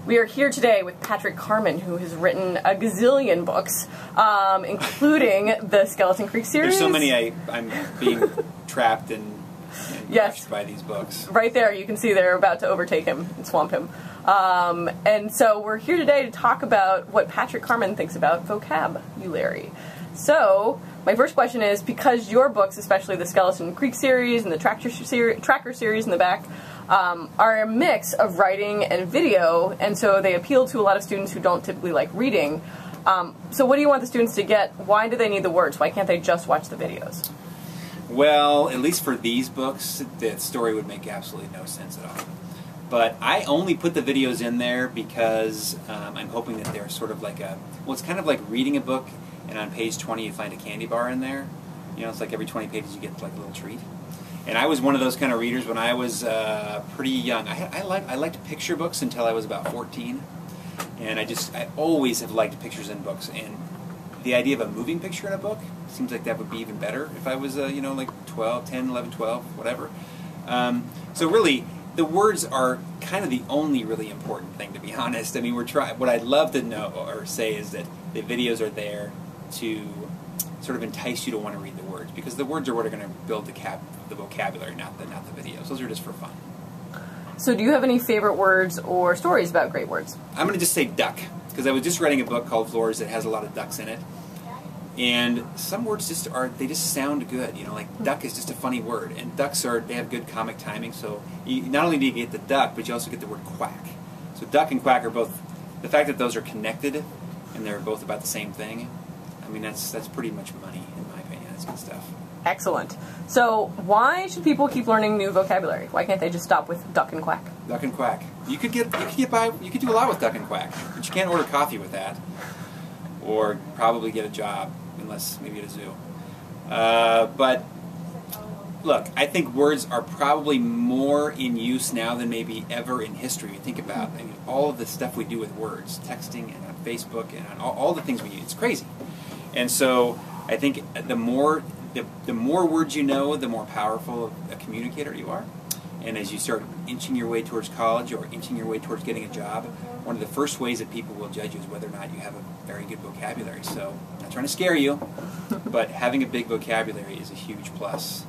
We are here today with Patrick Carman, who has written a gazillion books, including the Skeleton Creek series. There's so many I'm being trapped and crushed by these books. Right there, you can see they're about to overtake him and swamp him. And so we're here today to talk about what Patrick Carman thinks about vocabulary. So, my first question is, because your books, especially the Skeleton Creek series and the Tracker series in the back, are a mix of writing and video, and so they appeal to a lot of students who don't typically like reading. So what do you want the students to get? Why do they need the words? Why can't they just watch the videos? Well, at least for these books, the story would make absolutely no sense at all. But I only put the videos in there because I'm hoping that they're sort of like it's kind of like reading a book, and on page 20 you find a candy bar in there. You know, it's like every 20 pages you get like a little treat. And I was one of those kind of readers when I was pretty young. I liked picture books until I was about 14. And I always have liked pictures in books. And the idea of a moving picture in a book seems like that would be even better if I was, you know, like 10, 11, 12, whatever. So really, the words are kind of the only really important thing, to be honest. I mean, what I'd love to know or say is that the videos are there to sort of entice you to want to read the words, because the words are what are going to build the vocabulary, not the videos. Those are just for fun. So do you have any favorite words or stories about great words? I'm going to just say duck, because I was just writing a book called Floors that has a lot of ducks in it. And some words just sound good. You know, like duck is just a funny word, and ducks they have good comic timing. So not only do you get the duck, but you also get the word quack. So duck and quack are both, the fact that those are connected and they're both about the same thing, I mean, that's pretty much money, in my opinion. That's good stuff. Excellent. So why should people keep learning new vocabulary? Why can't they just stop with duck and quack? Duck and quack. You could do a lot with duck and quack, but you can't order coffee with that, or probably get a job, unless maybe at a zoo. But look, I think words are probably more in use now than maybe ever in history. You think about, I mean, all of the stuff we do with words, texting and on Facebook and on all the things we use. It's crazy. And so I think the more words you know, the more powerful a communicator you are. And as you start inching your way towards college or inching your way towards getting a job, one of the first ways that people will judge you is whether or not you have a very good vocabulary. So, I'm not trying to scare you, but having a big vocabulary is a huge plus.